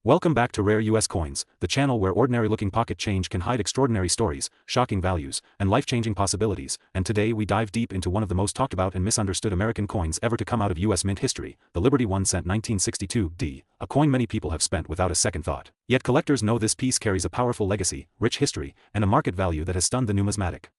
Welcome back to Rare US Coins, the channel where ordinary-looking pocket change can hide extraordinary stories, shocking values, and life-changing possibilities, and today we dive deep into one of the most talked about and misunderstood American coins ever to come out of US mint history, the Liberty 1 cent 1962 a coin many people have spent without a second thought. Yet collectors know this piece carries a powerful legacy, rich history, and a market value that has stunned the numismatic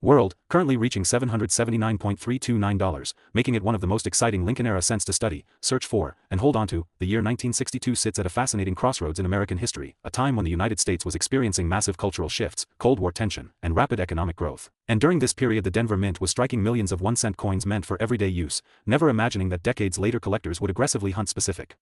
world, currently reaching $779.329, making it one of the most exciting Lincoln-era cents to study, search for, and hold onto. The year 1962 sits at a fascinating crossroads in American history, a time when the United States was experiencing massive cultural shifts, Cold War tension, and rapid economic growth. And during this period the Denver Mint was striking millions of 1-cent coins meant for everyday use, never imagining that decades later collectors would aggressively hunt specific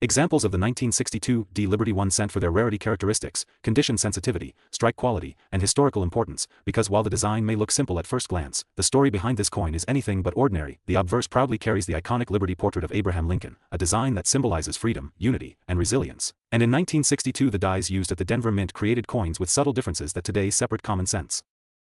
examples of the 1962 Liberty 1 cent for their rarity characteristics, condition sensitivity, strike quality, and historical importance, because while the design may look simple at first glance, the story behind this coin is anything but ordinary. The obverse proudly carries the iconic Liberty portrait of Abraham Lincoln, a design that symbolizes freedom, unity, and resilience. And in 1962 the dies used at the Denver Mint created coins with subtle differences that today separate common sense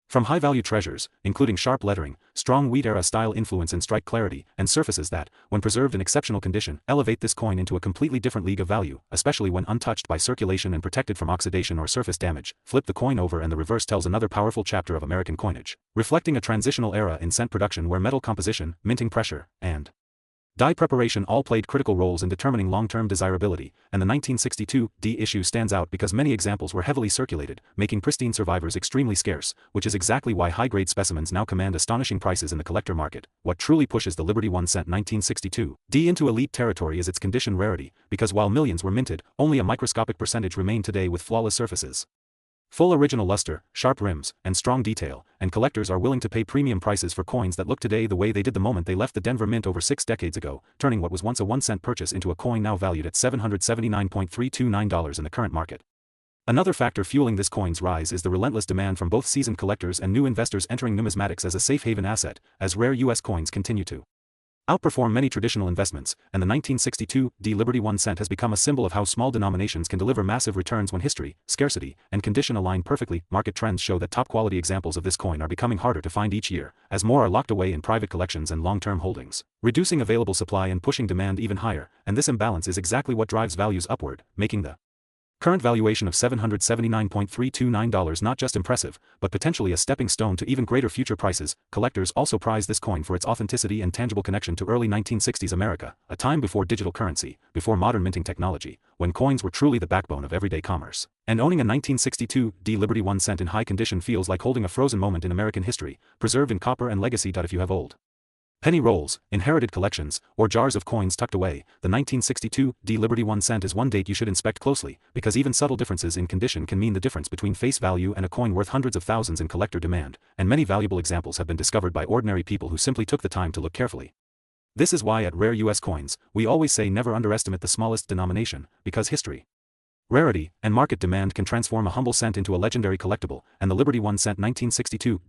from high-value treasures, including sharp lettering, strong wheat-era style influence and strike clarity, and surfaces that, when preserved in exceptional condition, elevate this coin into a completely different league of value, especially when untouched by circulation and protected from oxidation or surface damage. Flip the coin over and the reverse tells another powerful chapter of American coinage, reflecting a transitional era in cent production where metal composition, minting pressure, and die preparation all played critical roles in determining long-term desirability, and the 1962 issue stands out because many examples were heavily circulated, making pristine survivors extremely scarce, which is exactly why high-grade specimens now command astonishing prices in the collector market. What truly pushes the Liberty 1 cent 1962 into elite territory is its condition rarity, because while millions were minted, only a microscopic percentage remain today with flawless surfaces, full original luster, sharp rims, and strong detail, and collectors are willing to pay premium prices for coins that look today the way they did the moment they left the Denver Mint over 6 decades ago, turning what was once a 1-cent purchase into a coin now valued at $779.329 in the current market. Another factor fueling this coin's rise is the relentless demand from both seasoned collectors and new investors entering numismatics as a safe haven asset, as rare U.S. coins continue to outperform many traditional investments, and the 1962 Liberty 1 cent has become a symbol of how small denominations can deliver massive returns when history, scarcity, and condition align perfectly. Market trends show that top-quality examples of this coin are becoming harder to find each year, as more are locked away in private collections and long-term holdings, reducing available supply and pushing demand even higher, and this imbalance is exactly what drives values upward, making the current valuation of $779.329 not just impressive, but potentially a stepping stone to even greater future prices. Collectors also prize this coin for its authenticity and tangible connection to early 1960s America, a time before digital currency, before modern minting technology, when coins were truly the backbone of everyday commerce. And owning a 1962 Liberty 1 cent in high condition feels like holding a frozen moment in American history, preserved in copper and legacy. If you have old penny rolls, inherited collections, or jars of coins tucked away, the 1962 Liberty 1 cent is one date you should inspect closely, because even subtle differences in condition can mean the difference between face value and a coin worth hundreds of thousands in collector demand, and many valuable examples have been discovered by ordinary people who simply took the time to look carefully. This is why at Rare US Coins, we always say never underestimate the smallest denomination, because history, rarity, and market demand can transform a humble cent into a legendary collectible, and the Liberty 1 cent 1962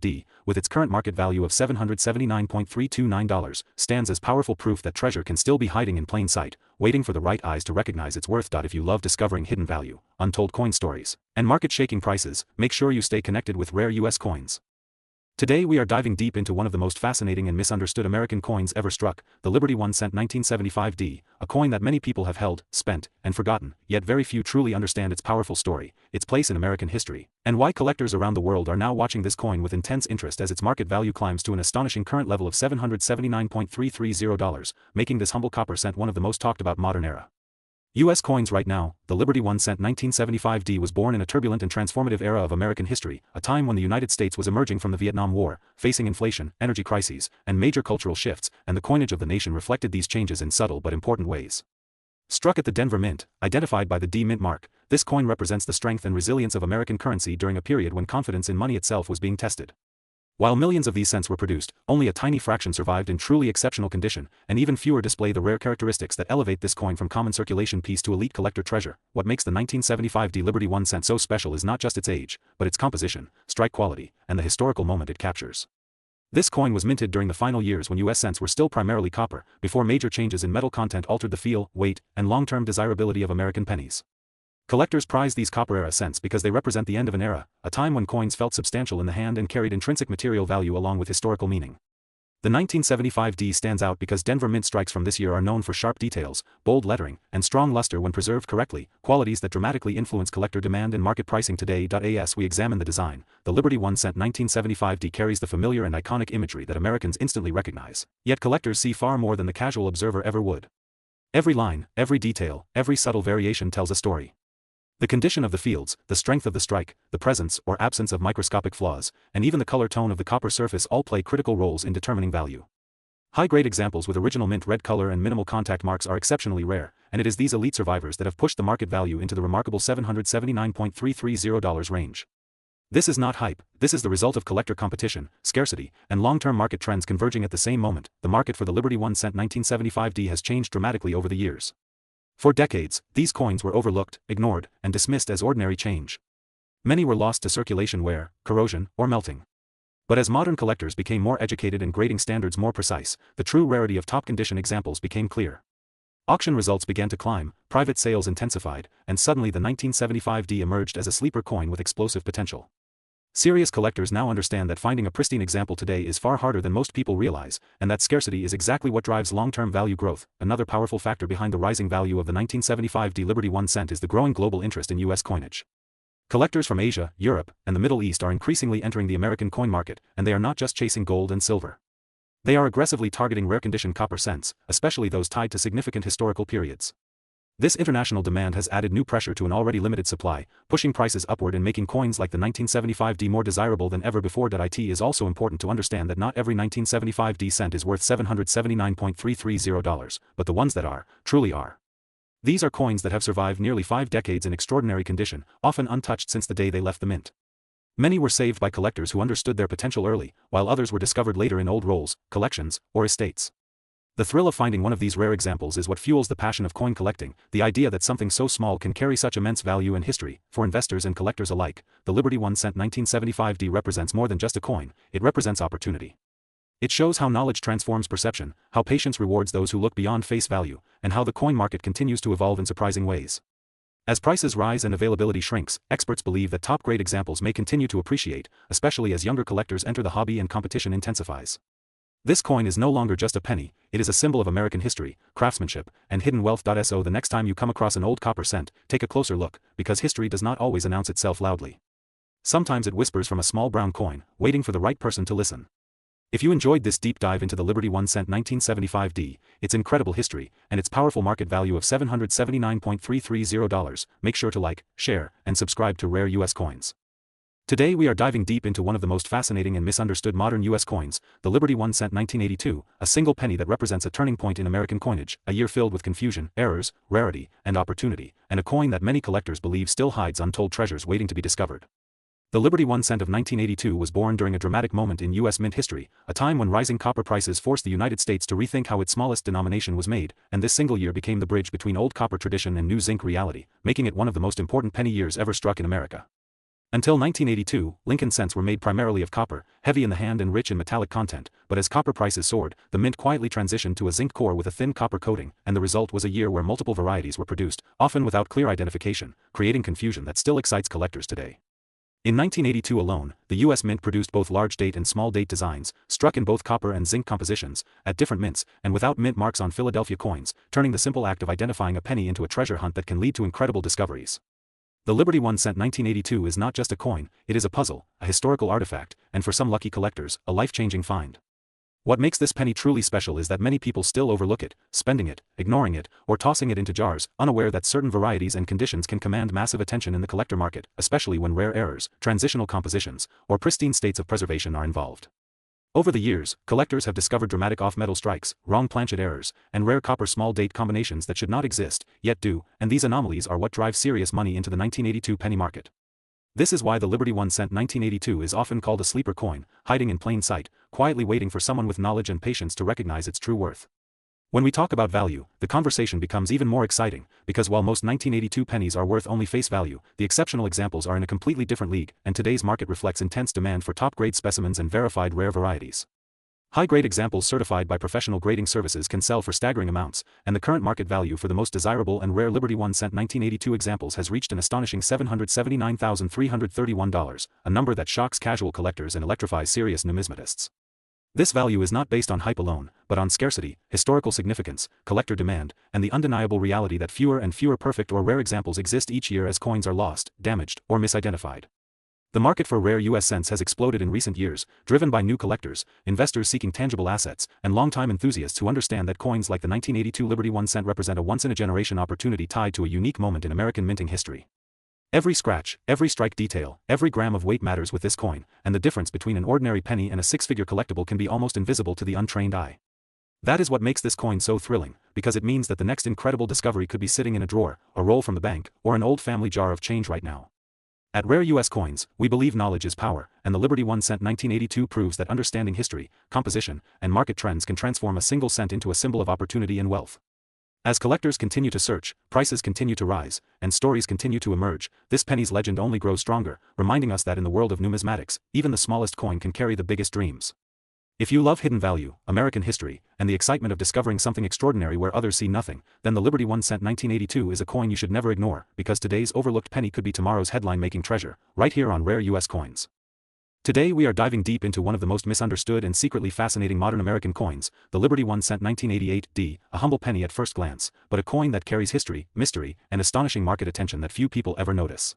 with its current market value of $779.329, stands as powerful proof that treasure can still be hiding in plain sight, waiting for the right eyes to recognize its worth. If you love discovering hidden value, untold coin stories, and market-shaking prices, make sure you stay connected with Rare US Coins. Today we are diving deep into one of the most fascinating and misunderstood American coins ever struck, the Liberty 1 cent 1975 a coin that many people have held, spent, and forgotten, yet very few truly understand its powerful story, its place in American history, and why collectors around the world are now watching this coin with intense interest as its market value climbs to an astonishing current level of $779.330, making this humble copper cent one of the most talked about modern era U.S. coins right now. The Liberty 1 cent 1975 was born in a turbulent and transformative era of American history, a time when the United States was emerging from the Vietnam War, facing inflation, energy crises, and major cultural shifts, and the coinage of the nation reflected these changes in subtle but important ways. Struck at the Denver Mint, identified by the D Mint mark, this coin represents the strength and resilience of American currency during a period when confidence in money itself was being tested. While millions of these cents were produced, only a tiny fraction survived in truly exceptional condition, and even fewer display the rare characteristics that elevate this coin from common circulation piece to elite collector treasure. What makes the 1975 Liberty 1 cent so special is not just its age, but its composition, strike quality, and the historical moment it captures. This coin was minted during the final years when U.S. cents were still primarily copper, before major changes in metal content altered the feel, weight, and long-term desirability of American pennies. Collectors prize these copper-era cents because they represent the end of an era, a time when coins felt substantial in the hand and carried intrinsic material value along with historical meaning. The 1975D stands out because Denver Mint strikes from this year are known for sharp details, bold lettering, and strong luster when preserved correctly, qualities that dramatically influence collector demand and market pricing today. As we examine the design, the Liberty 1 cent 1975D carries the familiar and iconic imagery that Americans instantly recognize, yet collectors see far more than the casual observer ever would. Every line, every detail, every subtle variation tells a story. The condition of the fields, the strength of the strike, the presence or absence of microscopic flaws, and even the color tone of the copper surface all play critical roles in determining value. High-grade examples with original mint red color and minimal contact marks are exceptionally rare, and it is these elite survivors that have pushed the market value into the remarkable $779.330 range. This is not hype, this is the result of collector competition, scarcity, and long-term market trends converging at the same moment. The market for the Liberty 1 cent 1975D has changed dramatically over the years. For decades, these coins were overlooked, ignored, and dismissed as ordinary change. Many were lost to circulation wear, corrosion, or melting. But as modern collectors became more educated and grading standards more precise, the true rarity of top-condition examples became clear. Auction results began to climb, private sales intensified, and suddenly the 1975D emerged as a sleeper coin with explosive potential. Serious collectors now understand that finding a pristine example today is far harder than most people realize, and that scarcity is exactly what drives long-term value growth. Another powerful factor behind the rising value of the 1975D Liberty 1 cent is the growing global interest in U.S. coinage. Collectors from Asia, Europe, and the Middle East are increasingly entering the American coin market, and they are not just chasing gold and silver. They are aggressively targeting rare-condition copper cents, especially those tied to significant historical periods. This international demand has added new pressure to an already limited supply, pushing prices upward and making coins like the 1975D more desirable than ever before. It is also important to understand that not every 1975D cent is worth $779.330, but the ones that are, truly are. These are coins that have survived nearly 5 decades in extraordinary condition, often untouched since the day they left the mint. Many were saved by collectors who understood their potential early, while others were discovered later in old rolls, collections, or estates. The thrill of finding one of these rare examples is what fuels the passion of coin collecting, the idea that something so small can carry such immense value and history. For investors and collectors alike, the Liberty 1 cent 1975D represents more than just a coin, it represents opportunity. It shows how knowledge transforms perception, how patience rewards those who look beyond face value, and how the coin market continues to evolve in surprising ways. As prices rise and availability shrinks, experts believe that top-grade examples may continue to appreciate, especially as younger collectors enter the hobby and competition intensifies. This coin is no longer just a penny, it is a symbol of American history, craftsmanship, and hidden wealth. So the next time you come across an old copper cent, take a closer look, because history does not always announce itself loudly. Sometimes it whispers from a small brown coin, waiting for the right person to listen. If you enjoyed this deep dive into the Liberty 1 cent 1975D, its incredible history, and its powerful market value of $779.330, make sure to like, share, and subscribe to Rare U.S. Coins. Today we are diving deep into one of the most fascinating and misunderstood modern U.S. coins, the Liberty 1 cent 1982, a single penny that represents a turning point in American coinage, a year filled with confusion, errors, rarity, and opportunity, and a coin that many collectors believe still hides untold treasures waiting to be discovered. The Liberty 1 cent of 1982 was born during a dramatic moment in U.S. mint history, a time when rising copper prices forced the United States to rethink how its smallest denomination was made, and this single year became the bridge between old copper tradition and new zinc reality, making it one of the most important penny years ever struck in America. Until 1982, Lincoln cents were made primarily of copper, heavy in the hand and rich in metallic content, but as copper prices soared, the mint quietly transitioned to a zinc core with a thin copper coating, and the result was a year where multiple varieties were produced, often without clear identification, creating confusion that still excites collectors today. In 1982 alone, the U.S. Mint produced both large-date and small-date designs, struck in both copper and zinc compositions, at different mints, and without mint marks on Philadelphia coins, turning the simple act of identifying a penny into a treasure hunt that can lead to incredible discoveries. The Liberty 1 cent 1982 is not just a coin, it is a puzzle, a historical artifact, and for some lucky collectors, a life-changing find. What makes this penny truly special is that many people still overlook it, spending it, ignoring it, or tossing it into jars, unaware that certain varieties and conditions can command massive attention in the collector market, especially when rare errors, transitional compositions, or pristine states of preservation are involved. Over the years, collectors have discovered dramatic off-metal strikes, wrong planchet errors, and rare copper small-date combinations that should not exist, yet do, and these anomalies are what drive serious money into the 1982 penny market. This is why the Liberty 1 cent 1982 is often called a sleeper coin, hiding in plain sight, quietly waiting for someone with knowledge and patience to recognize its true worth. When we talk about value, the conversation becomes even more exciting, because while most 1982 pennies are worth only face value, the exceptional examples are in a completely different league, and today's market reflects intense demand for top-grade specimens and verified rare varieties. High-grade examples certified by professional grading services can sell for staggering amounts, and the current market value for the most desirable and rare Liberty 1 cent 1982 examples has reached an astonishing $779,331, a number that shocks casual collectors and electrifies serious numismatists. This value is not based on hype alone, but on scarcity, historical significance, collector demand, and the undeniable reality that fewer and fewer perfect or rare examples exist each year as coins are lost, damaged, or misidentified. The market for rare US cents has exploded in recent years, driven by new collectors, investors seeking tangible assets, and longtime enthusiasts who understand that coins like the 1982 Liberty 1 cent represent a once-in-a-generation opportunity tied to a unique moment in American minting history. Every scratch, every strike detail, every gram of weight matters with this coin, and the difference between an ordinary penny and a six-figure collectible can be almost invisible to the untrained eye. That is what makes this coin so thrilling, because it means that the next incredible discovery could be sitting in a drawer, a roll from the bank, or an old family jar of change right now. At Rare US Coins, we believe knowledge is power, and the Liberty 1 cent 1982 proves that understanding history, composition, and market trends can transform a single cent into a symbol of opportunity and wealth. As collectors continue to search, prices continue to rise, and stories continue to emerge, this penny's legend only grows stronger, reminding us that in the world of numismatics, even the smallest coin can carry the biggest dreams. If you love hidden value, American history, and the excitement of discovering something extraordinary where others see nothing, then the Liberty 1 cent 1982 is a coin you should never ignore, because today's overlooked penny could be tomorrow's headline-making treasure, right here on Rare US Coins. Today we are diving deep into one of the most misunderstood and secretly fascinating modern American coins, the Liberty 1 cent 1988, a humble penny at first glance, but a coin that carries history, mystery, and astonishing market attention that few people ever notice.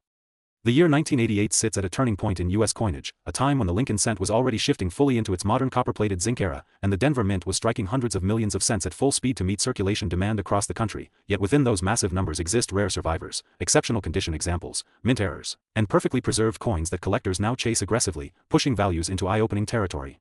The year 1988 sits at a turning point in U.S. coinage, a time when the Lincoln cent was already shifting fully into its modern copper-plated zinc era, and the Denver Mint was striking hundreds of millions of cents at full speed to meet circulation demand across the country, yet within those massive numbers exist rare survivors, exceptional condition examples, mint errors, and perfectly preserved coins that collectors now chase aggressively, pushing values into eye-opening territory.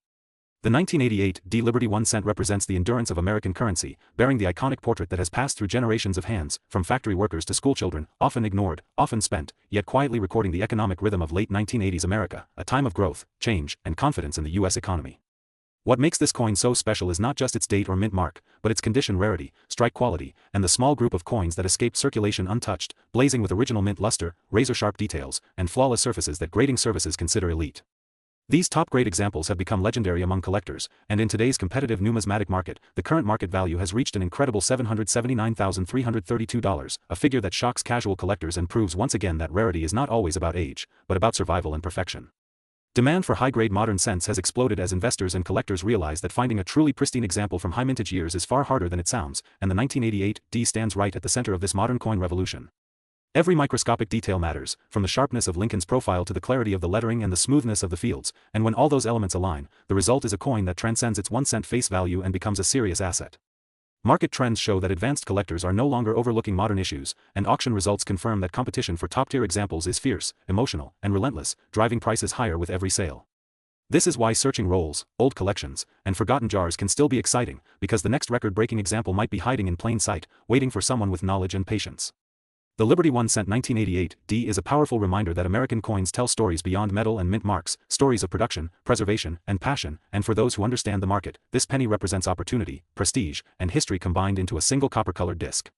The 1988 Liberty 1 cent represents the endurance of American currency, bearing the iconic portrait that has passed through generations of hands, from factory workers to schoolchildren, often ignored, often spent, yet quietly recording the economic rhythm of late 1980s America, a time of growth, change, and confidence in the U.S. economy. What makes this coin so special is not just its date or mint mark, but its condition rarity, strike quality, and the small group of coins that escaped circulation untouched, blazing with original mint luster, razor-sharp details, and flawless surfaces that grading services consider elite. These top-grade examples have become legendary among collectors, and in today's competitive numismatic market, the current market value has reached an incredible $779,332, a figure that shocks casual collectors and proves once again that rarity is not always about age, but about survival and perfection. Demand for high-grade modern cents has exploded as investors and collectors realize that finding a truly pristine example from high-mintage years is far harder than it sounds, and the 1988 stands right at the center of this modern coin revolution. Every microscopic detail matters, from the sharpness of Lincoln's profile to the clarity of the lettering and the smoothness of the fields, and when all those elements align, the result is a coin that transcends its 1 cent face value and becomes a serious asset. Market trends show that advanced collectors are no longer overlooking modern issues, and auction results confirm that competition for top-tier examples is fierce, emotional, and relentless, driving prices higher with every sale. This is why searching rolls, old collections, and forgotten jars can still be exciting, because the next record-breaking example might be hiding in plain sight, waiting for someone with knowledge and patience. The Liberty 1 cent 1988 is a powerful reminder that American coins tell stories beyond metal and mint marks, stories of production, preservation, and passion, and for those who understand the market, this penny represents opportunity, prestige, and history combined into a single copper-colored disc.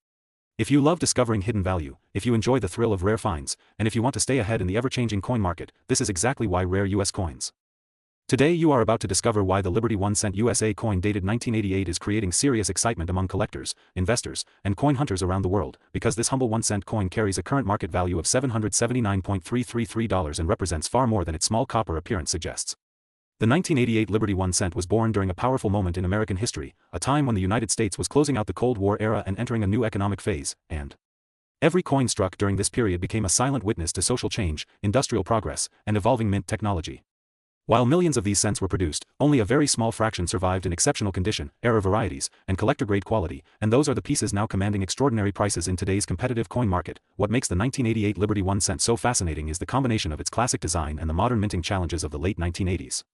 If you love discovering hidden value, if you enjoy the thrill of rare finds, and if you want to stay ahead in the ever-changing coin market, this is exactly why Rare US Coins. Today you are about to discover why the Liberty 1 cent USA coin dated 1988 is creating serious excitement among collectors, investors, and coin hunters around the world, because this humble 1 cent coin carries a current market value of $779.333 and represents far more than its small copper appearance suggests. The 1988 Liberty 1 cent was born during a powerful moment in American history, a time when the United States was closing out the Cold War era and entering a new economic phase, and every coin struck during this period became a silent witness to social change, industrial progress, and evolving mint technology. While millions of these cents were produced, only a very small fraction survived in exceptional condition, error varieties, and collector-grade quality, and those are the pieces now commanding extraordinary prices in today's competitive coin market. What makes the 1988 Liberty 1 cent so fascinating is the combination of its classic design and the modern minting challenges of the late 1980s.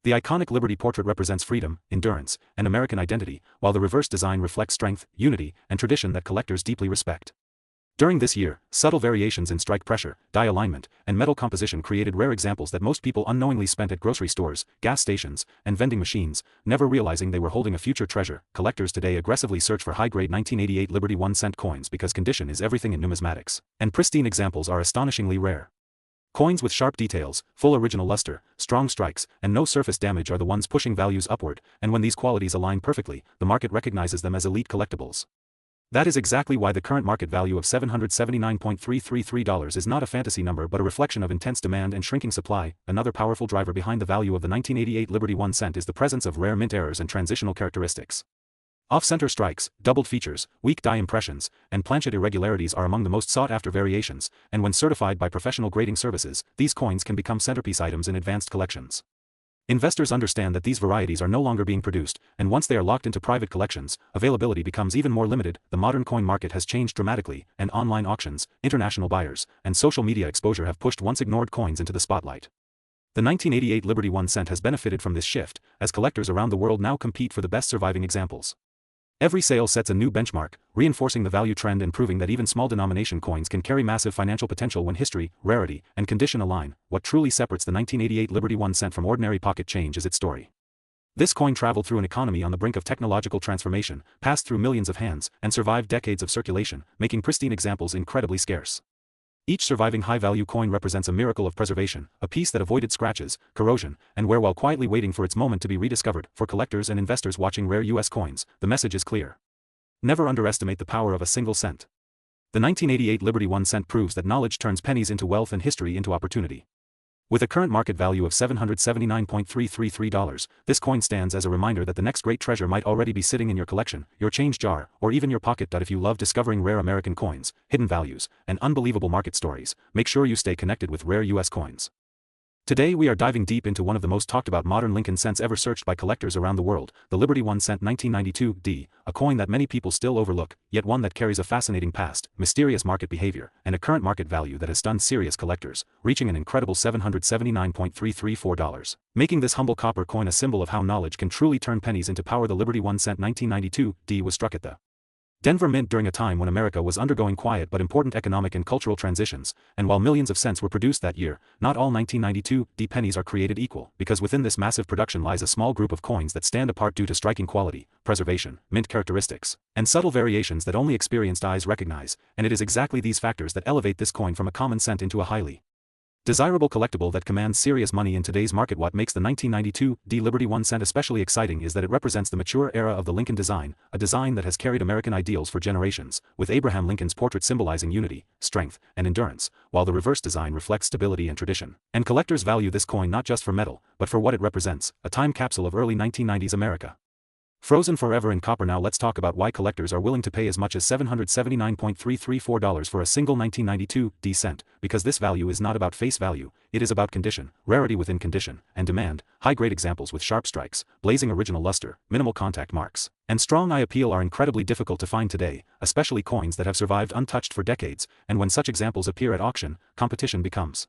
The iconic Liberty portrait represents freedom, endurance, and American identity, while the reverse design reflects strength, unity, and tradition that collectors deeply respect. During this year, subtle variations in strike pressure, die alignment, and metal composition created rare examples that most people unknowingly spent at grocery stores, gas stations, and vending machines, never realizing they were holding a future treasure. Collectors today aggressively search for high-grade 1988 Liberty 1 cent coins because condition is everything in numismatics, and pristine examples are astonishingly rare. Coins with sharp details, full original luster, strong strikes, and no surface damage are the ones pushing values upward, and when these qualities align perfectly, the market recognizes them as elite collectibles. That is exactly why the current market value of $779.333 is not a fantasy number but a reflection of intense demand and shrinking supply. Another powerful driver behind the value of the 1988 Liberty 1 cent is the presence of rare mint errors and transitional characteristics. Off-center strikes, doubled features, weak die impressions, and planchet irregularities are among the most sought-after variations, and when certified by professional grading services, these coins can become centerpiece items in advanced collections. Investors understand that these varieties are no longer being produced, and once they are locked into private collections, availability becomes even more limited. The modern coin market has changed dramatically, and online auctions, international buyers, and social media exposure have pushed once ignored coins into the spotlight. The 1988 Liberty 1 cent has benefited from this shift, as collectors around the world now compete for the best surviving examples. Every sale sets a new benchmark, reinforcing the value trend and proving that even small denomination coins can carry massive financial potential when history, rarity, and condition align. What truly separates the 1988 Liberty 1 cent from ordinary pocket change is its story. This coin traveled through an economy on the brink of technological transformation, passed through millions of hands, and survived decades of circulation, making pristine examples incredibly scarce. Each surviving high-value coin represents a miracle of preservation, a piece that avoided scratches, corrosion, and wear while quietly waiting for its moment to be rediscovered. For collectors and investors watching rare U.S. coins, the message is clear. Never underestimate the power of a single cent. The 1988 Liberty 1 cent proves that knowledge turns pennies into wealth and history into opportunity. With a current market value of $779.333, this coin stands as a reminder that the next great treasure might already be sitting in your collection, your change jar, or even your pocket. If you love discovering rare American coins, hidden values, and unbelievable market stories, make sure you stay connected with Rare U.S. Coins. Today we are diving deep into one of the most talked about modern Lincoln cents ever searched by collectors around the world, the Liberty 1 cent 1992 a coin that many people still overlook, yet one that carries a fascinating past, mysterious market behavior, and a current market value that has stunned serious collectors, reaching an incredible $779.334. Making this humble copper coin a symbol of how knowledge can truly turn pennies into power. The Liberty 1 cent 1992 was struck at the Denver Mint during a time when America was undergoing quiet but important economic and cultural transitions, and while millions of cents were produced that year, not all 1992 pennies are created equal, because within this massive production lies a small group of coins that stand apart due to striking quality, preservation, mint characteristics, and subtle variations that only experienced eyes recognize, and it is exactly these factors that elevate this coin from a common cent into a highly desirable collectible that commands serious money in today's market. What makes the 1992 Liberty 1 cent especially exciting is that it represents the mature era of the Lincoln design, a design that has carried American ideals for generations, with Abraham Lincoln's portrait symbolizing unity, strength, and endurance, while the reverse design reflects stability and tradition. And collectors value this coin not just for metal, but for what it represents, a time capsule of early 1990s America. Frozen forever in copper. Now let's talk about why collectors are willing to pay as much as $779.334 for a single 1992 cent, because this value is not about face value, it is about condition, rarity within condition, and demand. High-grade examples with sharp strikes, blazing original luster, minimal contact marks, and strong eye appeal are incredibly difficult to find today, especially coins that have survived untouched for decades, and when such examples appear at auction, competition becomes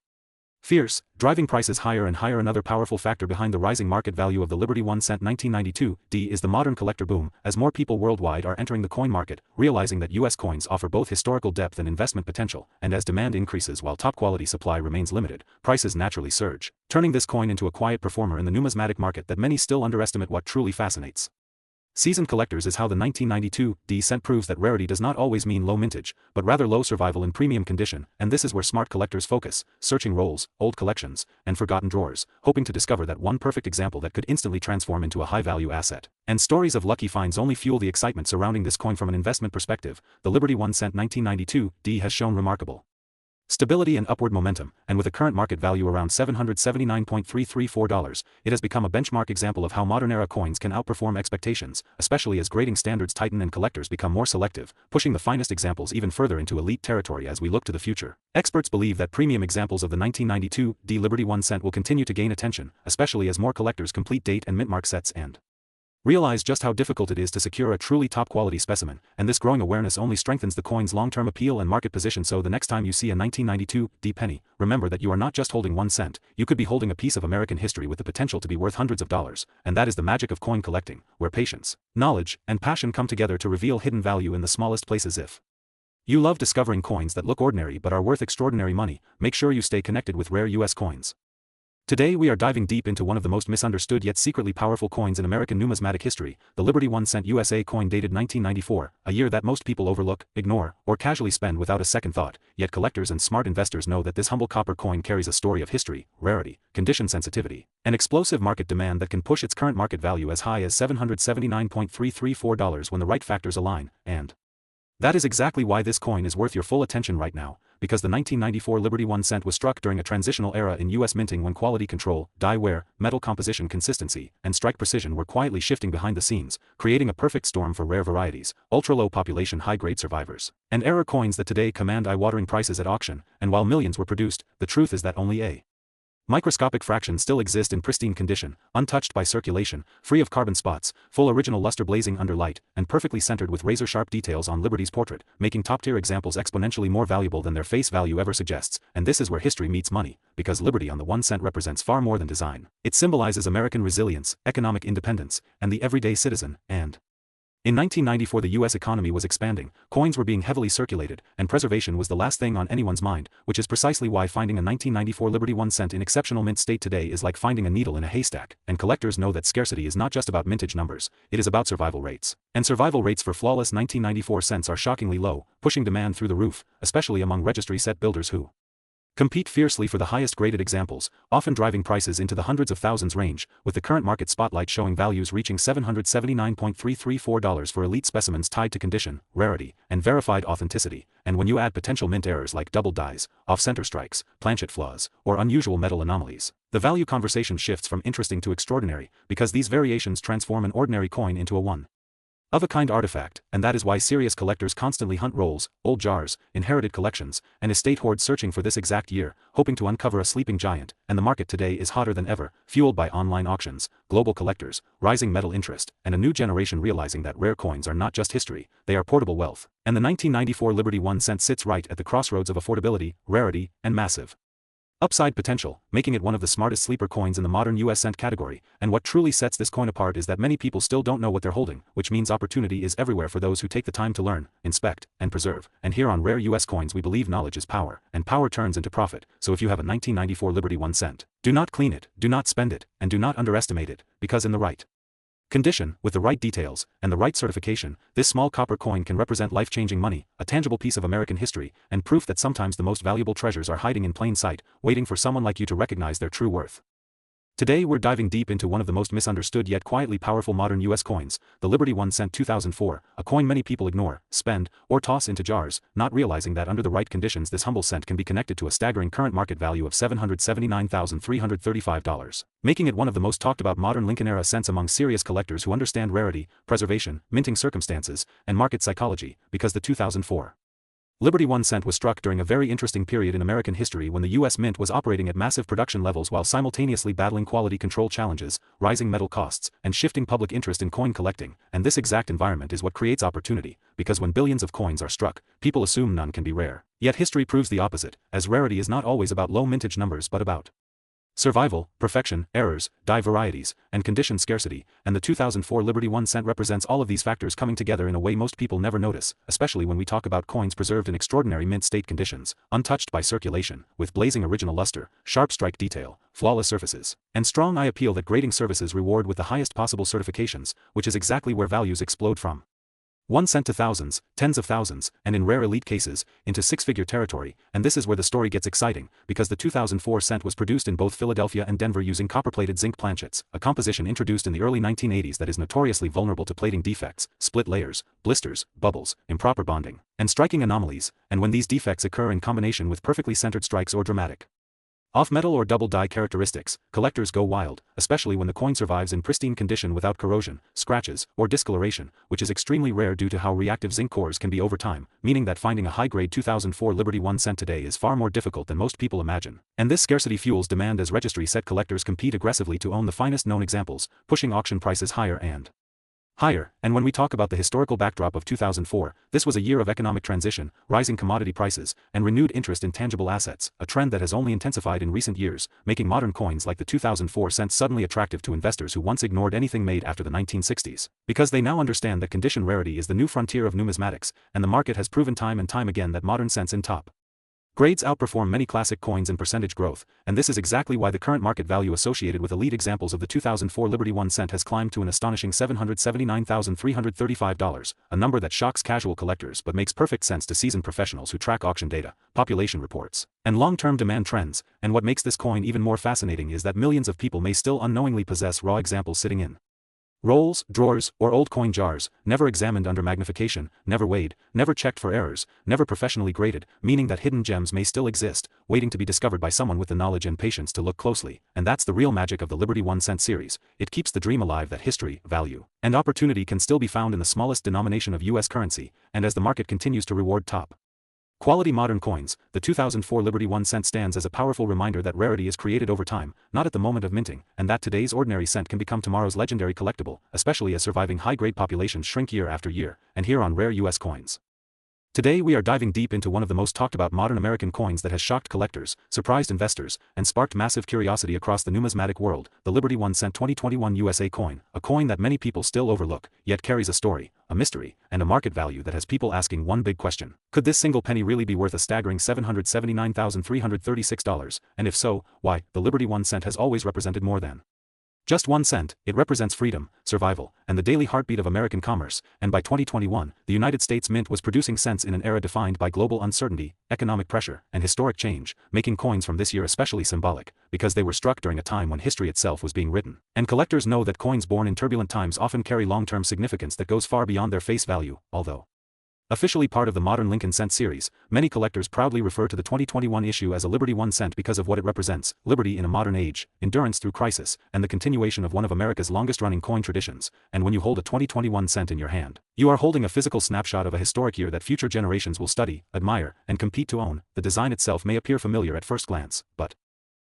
fierce, driving prices higher and higher. Another powerful factor behind the rising market value of the Liberty 1 cent 1992 is the modern collector boom, as more people worldwide are entering the coin market, realizing that U.S. coins offer both historical depth and investment potential, and as demand increases while top-quality supply remains limited, prices naturally surge, turning this coin into a quiet performer in the numismatic market that many still underestimate. What truly fascinates seasoned collectors is how the 1992 cent proves that rarity does not always mean low mintage, but rather low survival in premium condition, and this is where smart collectors focus, searching rolls, old collections, and forgotten drawers, hoping to discover that one perfect example that could instantly transform into a high-value asset. And stories of lucky finds only fuel the excitement surrounding this coin. From an investment perspective, the Liberty 1 cent 1992 has shown remarkable stability and upward momentum, and with a current market value around $779.334, it has become a benchmark example of how modern-era coins can outperform expectations, especially as grading standards tighten and collectors become more selective, pushing the finest examples even further into elite territory. As we look to the future, experts believe that premium examples of the 1992 Liberty 1 cent will continue to gain attention, especially as more collectors complete date and mint mark sets and realize just how difficult it is to secure a truly top-quality specimen, and this growing awareness only strengthens the coin's long-term appeal and market position. So the next time you see a 1992 penny, remember that you are not just holding 1 cent, you could be holding a piece of American history with the potential to be worth hundreds of dollars, and that is the magic of coin collecting, where patience, knowledge, and passion come together to reveal hidden value in the smallest places. If you love discovering coins that look ordinary but are worth extraordinary money, make sure you stay connected with Rare U.S. Coins. Today we are diving deep into one of the most misunderstood yet secretly powerful coins in American numismatic history, the Liberty 1 cent USA coin dated 1994, a year that most people overlook, ignore, or casually spend without a second thought, yet collectors and smart investors know that this humble copper coin carries a story of history, rarity, condition sensitivity, and explosive market demand that can push its current market value as high as $779.334 when the right factors align, and That is exactly why this coin is worth your full attention right now, because the 1994 Liberty 1 cent was struck during a transitional era in U.S. minting when quality control, die wear, metal composition consistency, and strike precision were quietly shifting behind the scenes, creating a perfect storm for rare varieties, ultra-low population high-grade survivors, and error coins that today command eye-watering prices at auction. And while millions were produced, the truth is that only a microscopic fractions still exist in pristine condition, untouched by circulation, free of carbon spots, full original luster blazing under light, and perfectly centered with razor-sharp details on Liberty's portrait, making top-tier examples exponentially more valuable than their face value ever suggests. And this is where history meets money, because Liberty on the 1 cent represents far more than design. It symbolizes American resilience, economic independence, and the everyday citizen. And in 1994 the U.S. economy was expanding, coins were being heavily circulated, and preservation was the last thing on anyone's mind, which is precisely why finding a 1994 Liberty 1 cent in exceptional mint state today is like finding a needle in a haystack. And collectors know that scarcity is not just about mintage numbers, it is about survival rates. And survival rates for flawless 1994 cents are shockingly low, pushing demand through the roof, especially among registry set builders who compete fiercely for the highest graded examples, often driving prices into the hundreds of thousands range, with the current market spotlight showing values reaching $779.334 for elite specimens tied to condition, rarity, and verified authenticity. And when you add potential mint errors like double dies, off-center strikes, planchet flaws, or unusual metal anomalies, the value conversation shifts from interesting to extraordinary, because these variations transform an ordinary coin into a one-of-a-kind artifact. And that is why serious collectors constantly hunt rolls, old jars, inherited collections, and estate hoards searching for this exact year, hoping to uncover a sleeping giant. And the market today is hotter than ever, fueled by online auctions, global collectors, rising metal interest, and a new generation realizing that rare coins are not just history, they are portable wealth. And the 1994 Liberty 1 cent sits right at the crossroads of affordability, rarity, and massive upside potential, making it one of the smartest sleeper coins in the modern US cent category. And what truly sets this coin apart is that many people still don't know what they're holding, which means opportunity is everywhere for those who take the time to learn, inspect, and preserve. And here on Rare US Coins we believe knowledge is power, and power turns into profit. So if you have a 1994 Liberty 1 cent, do not clean it, do not spend it, and do not underestimate it, because in the right condition, with the right details, and the right certification, this small copper coin can represent life-changing money, a tangible piece of American history, and proof that sometimes the most valuable treasures are hiding in plain sight, waiting for someone like you to recognize their true worth. Today we're diving deep into one of the most misunderstood yet quietly powerful modern US coins, the Liberty 1 cent 2004, a coin many people ignore, spend, or toss into jars, not realizing that under the right conditions this humble cent can be connected to a staggering current market value of $779,335, making it one of the most talked about modern Lincoln-era cents among serious collectors who understand rarity, preservation, minting circumstances, and market psychology. Because the 2004 Liberty 1 cent was struck during a very interesting period in American history when the U.S. Mint was operating at massive production levels while simultaneously battling quality control challenges, rising metal costs, and shifting public interest in coin collecting. And this exact environment is what creates opportunity, because when billions of coins are struck, people assume none can be rare. Yet history proves the opposite, as rarity is not always about low mintage numbers but about survival, perfection, errors, die varieties, and condition scarcity. And the 2004 Liberty 1 cent represents all of these factors coming together in a way most people never notice, especially when we talk about coins preserved in extraordinary mint state conditions, untouched by circulation, with blazing original luster, sharp strike detail, flawless surfaces, and strong eye appeal that grading services reward with the highest possible certifications, which is exactly where values explode from 1 cent to thousands, tens of thousands, and in rare elite cases, into six-figure territory. And this is where the story gets exciting, because the 2004 cent was produced in both Philadelphia and Denver using copper-plated zinc planchets, a composition introduced in the early 1980s that is notoriously vulnerable to plating defects, split layers, blisters, bubbles, improper bonding, and striking anomalies. And when these defects occur in combination with perfectly centered strikes or dramatic off-metal or double die characteristics, collectors go wild, especially when the coin survives in pristine condition without corrosion, scratches, or discoloration, which is extremely rare due to how reactive zinc cores can be over time, meaning that finding a high-grade 2004 Liberty 1 cent today is far more difficult than most people imagine. And this scarcity fuels demand as registry set collectors compete aggressively to own the finest known examples, pushing auction prices higher and higher. And when we talk about the historical backdrop of 2004, this was a year of economic transition, rising commodity prices, and renewed interest in tangible assets, a trend that has only intensified in recent years, making modern coins like the 2004 cent suddenly attractive to investors who once ignored anything made after the 1960s, because they now understand that condition rarity is the new frontier of numismatics, and the market has proven time and time again that modern cents in top grades outperform many classic coins in percentage growth. And this is exactly why the current market value associated with elite examples of the 2004 Liberty 1 cent has climbed to an astonishing $779,335, a number that shocks casual collectors but makes perfect sense to seasoned professionals who track auction data, population reports, and long-term demand trends. And what makes this coin even more fascinating is that millions of people may still unknowingly possess raw examples sitting in Rolls, drawers, or old coin jars, never examined under magnification, never weighed, never checked for errors, never professionally graded, meaning that hidden gems may still exist, waiting to be discovered by someone with the knowledge and patience to look closely. And that's the real magic of the Liberty 1 cent series. It keeps the dream alive that history, value, and opportunity can still be found in the smallest denomination of US currency, and as the market continues to reward top quality modern coins, the 2004 Liberty 1 cent stands as a powerful reminder that rarity is created over time, not at the moment of minting, and that today's ordinary cent can become tomorrow's legendary collectible, especially as surviving high-grade populations shrink year after year. And here on Rare US Coins. Today we are diving deep into one of the most talked about modern American coins that has shocked collectors, surprised investors, and sparked massive curiosity across the numismatic world, the Liberty 1 cent 2021 USA coin, a coin that many people still overlook, yet carries a story, a mystery, and a market value that has people asking one big question. Could this single penny really be worth a staggering $779,336? And if so, why? The Liberty 1 cent has always represented more than just 1 cent. It represents freedom, survival, and the daily heartbeat of American commerce, and by 2021, the United States Mint was producing cents in an era defined by global uncertainty, economic pressure, and historic change, making coins from this year especially symbolic, because they were struck during a time when history itself was being written. And collectors know that coins born in turbulent times often carry long-term significance that goes far beyond their face value, although officially part of the modern Lincoln Cent series, many collectors proudly refer to the 2021 issue as a Liberty 1 cent because of what it represents: liberty in a modern age, endurance through crisis, and the continuation of one of America's longest-running coin traditions. And when you hold a 2021 cent in your hand, you are holding a physical snapshot of a historic year that future generations will study, admire, and compete to own. The design itself may appear familiar at first glance, but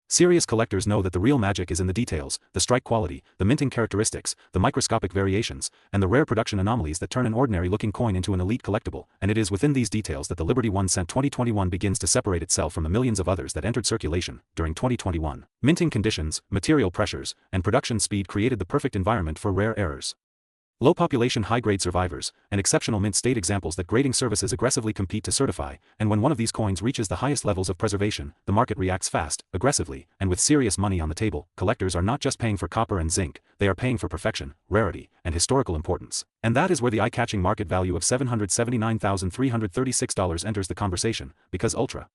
serious collectors know that the real magic is in the details, the strike quality, the minting characteristics, the microscopic variations, and the rare production anomalies that turn an ordinary-looking coin into an elite collectible. And it is within these details that the Liberty 1 cent 2021 begins to separate itself from the millions of others that entered circulation during 2021. Minting conditions, material pressures, and production speed created the perfect environment for rare errors. Low population high-grade survivors, and exceptional mint state examples that grading services aggressively compete to certify, and when one of these coins reaches the highest levels of preservation, the market reacts fast, aggressively, and with serious money on the table. Collectors are not just paying for copper and zinc, they are paying for perfection, rarity, and historical importance. And that is where the eye-catching market value of $779,336 enters the conversation, because ultra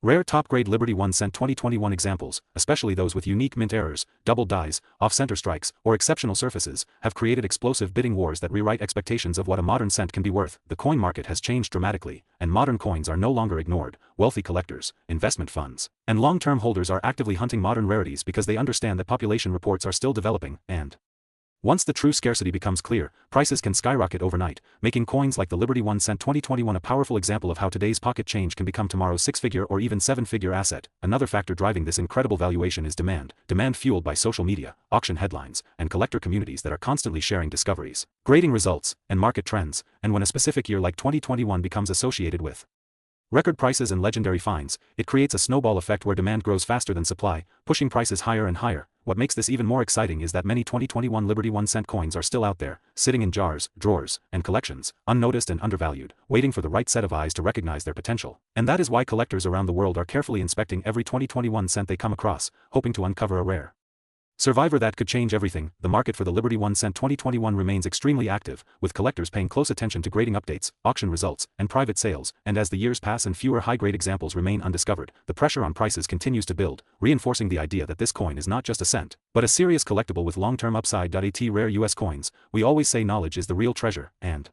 rare top-grade Liberty 1 cent 2021 examples, especially those with unique mint errors, double dies, off-center strikes, or exceptional surfaces, have created explosive bidding wars that rewrite expectations of what a modern cent can be worth. The coin market has changed dramatically, and modern coins are no longer ignored. Wealthy collectors, investment funds, and long-term holders are actively hunting modern rarities because they understand that population reports are still developing, and once the true scarcity becomes clear, prices can skyrocket overnight, making coins like the Liberty 1 cent 2021 a powerful example of how today's pocket change can become tomorrow's six-figure or even seven-figure asset. Another factor driving this incredible valuation is demand fueled by social media, auction headlines, and collector communities that are constantly sharing discoveries, grading results, and market trends. And when a specific year like 2021 becomes associated with record prices and legendary finds, it creates a snowball effect where demand grows faster than supply, pushing prices higher and higher. What makes this even more exciting is that many 2021 Liberty 1 cent coins are still out there, sitting in jars, drawers, and collections, unnoticed and undervalued, waiting for the right set of eyes to recognize their potential. And that is why collectors around the world are carefully inspecting every 2021 cent they come across, hoping to uncover a rare survivor that could change everything. The market for the Liberty 1 cent 2021 remains extremely active, with collectors paying close attention to grading updates, auction results, and private sales. And as the years pass and fewer high-grade examples remain undiscovered, the pressure on prices continues to build, reinforcing the idea that this coin is not just a cent, but a serious collectible with long-term upside. At Rare US Coins, we always say knowledge is the real treasure, and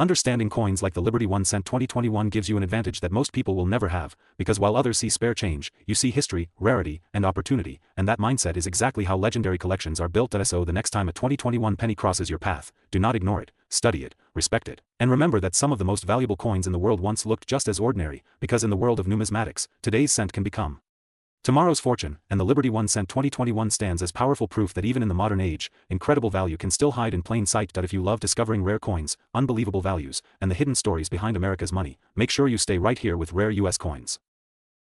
understanding coins like the Liberty 1 cent 2021 gives you an advantage that most people will never have, because while others see spare change, you see history, rarity, and opportunity, and that mindset is exactly how legendary collections are built. So the next time a 2021 penny crosses your path, do not ignore it, study it, respect it, and remember that some of the most valuable coins in the world once looked just as ordinary, because in the world of numismatics, today's cent can become tomorrow's fortune. And the Liberty 1 cent 2021 stands as powerful proof that even in the modern age, incredible value can still hide in plain sight. If you love discovering rare coins, unbelievable values, and the hidden stories behind America's money, make sure you stay right here with Rare US Coins.